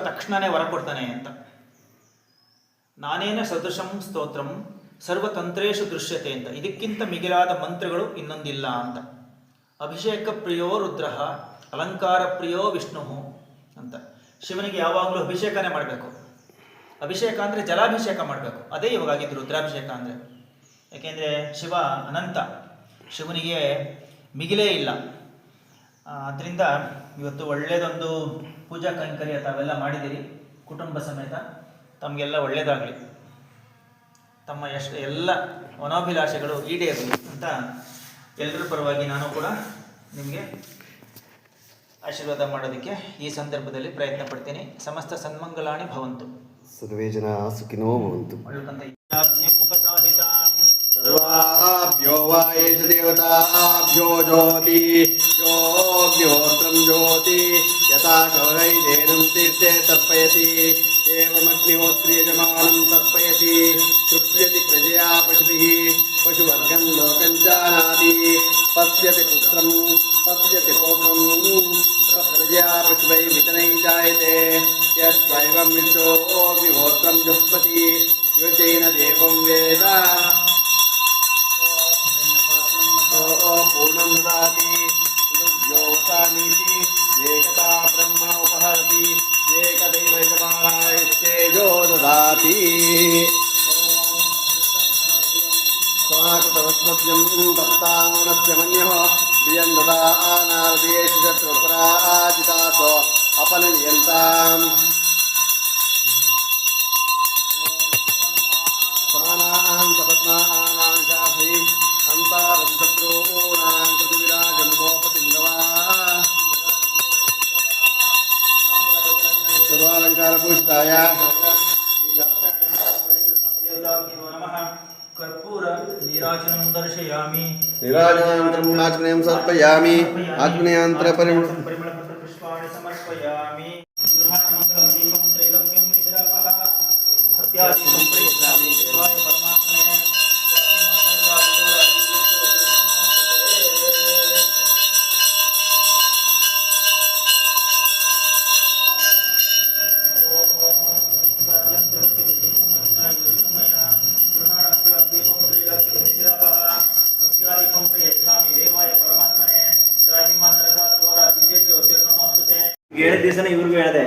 ತಕ್ಷಣನೇ ವರ ಕೊಡ್ತಾನೆ ಅಂತ. ನಾನೇನ ಸದೃಶಂ ಸ್ತೋತ್ರಂ ಸರ್ವತಂತ್ರೇಶು ದೃಶ್ಯತೆ ಅಂತ. ಇದಕ್ಕಿಂತ ಮಿಗಿಲಾದ ಮಂತ್ರಗಳು ಇನ್ನೊಂದಿಲ್ಲ ಅಂತ. ಅಭಿಷೇಕ ಪ್ರಿಯೋ ರುದ್ರ ಅಲಂಕಾರ ಪ್ರಿಯೋ ವಿಷ್ಣು ಅಂತ. ಶಿವನಿಗೆ ಯಾವಾಗಲೂ ಅಭಿಷೇಕನೇ ಮಾಡಬೇಕು. ಅಭಿಷೇಕ ಅಂದರೆ ಜಲಾಭಿಷೇಕ ಮಾಡಬೇಕು. ಅದೇ ಇವಾಗಾಗಿದ್ದು ರುದ್ರಾಭಿಷೇಕ ಅಂದರೆ. ಯಾಕೆಂದರೆ ಶಿವ ಅನಂತ, ಶಿವನಿಗೆ ಮಿಗಿಲೇ ಇಲ್ಲ. ಆದ್ದರಿಂದ ಇವತ್ತು ಒಳ್ಳೆಯದೊಂದು ಪೂಜಾ ಕೈಂಕರ್ಯ ತಾವೆಲ್ಲ ಮಾಡಿದ್ದೀರಿ ಕುಟುಂಬ ಸಮೇತ. ತಮಗೆಲ್ಲ ಒಳ್ಳೆಯದಾಗಲಿ, ತಮ್ಮ ಎಲ್ಲ ಮನೋಭಿಲಾಷೆಗಳು ಈಡೇರಲಿ ಅಂತ ಎಲ್ಲರ ಪರವಾಗಿ ನಾನು ಕೂಡ ನಿಮಗೆ ಆಶೀರ್ವಾದ ಮಾಡೋದಕ್ಕೆ ಈ ಸಂದರ್ಭದಲ್ಲಿ ಪ್ರಯತ್ನ ಪಡ್ತೀನಿ. ಸಮಸ್ತ ಸನ್ಮಂಗಲಾಣಿ ಭವಂತು. ಸರ್ವೇ ಜನ ಸುಖಿನೋ ಭವಂತು. ಸರ್ವಾಭ್ಯೋ ವಾ ಏಷ ದೇವತಾಭ್ಯೋ ಜ್ಯೋತಿ ಯೋಗ್ಯೋತ್ರಂ ಜ್ಯೋತಿ ಯಥಾ ಶೌರೈಧೇನುಂ ತೀರ್ಥೆ ತರ್ಪಯತಿ ಏವಮಗ್ನಿಹೋತ್ರ್ಯಜಮಾನಂ ತರ್ಪಯತಿ ತೃಪ್ಯತಿ ಪ್ರಜಯಾ ಪಶುಭಿಃ ಪಶುವರ್ಗಂ ಲೋಕಂ ಜಾನಾತಿ ಪಶ್ಯತಿ ಪುತ್ರಂ ಪಶ್ಯತಿ ಪೌತ್ರಂ ಪ್ರಜಯಾ ಪಶುಭೈ ವಿತನೈ ಜಾಯತೆ ಯಸ್ವೈವಂ ವಿಶ್ವೋಗ್ನಿಹೋತ್ರಂ ಜುಹ್ವತಿ ಯುವಚೈನ ದೇವಂ ವೇದ पूर्णं ददाति दुर्योसानीति एकता ब्रह्म उपहरति एकदैव यजमानाय तेजो ददाति स्वाकृतवस्त्रव्यं दत्ताङ्गस्य मन्यः प्रियं ददानार्देश चतुपराजितासो अपनयन्ताम् समानां सपत्नानां शास्त्री अंतारं शत्रूणां कृतिविराजं गोपतिङ्गवा सर्वालङ्कारभूषिताय देवताभ्यो नमः. कर्पूर नीराजनं दर्शयामि. नीराजनानन्तरं आग्नेयं समर्पयामि. परिमलपत्रपुष्पाणि समर्पयामि. गृहाणमङ्गलं दीपं त्रैलोक्यं निद्रापः भक्त्यादीपं प्रयच्छामि. देवाय परमात्मने ಹೇಳಿದ ದಿವಸನೇ ಇವ್ರಿಗೂ ಹೇಳಿದೆ,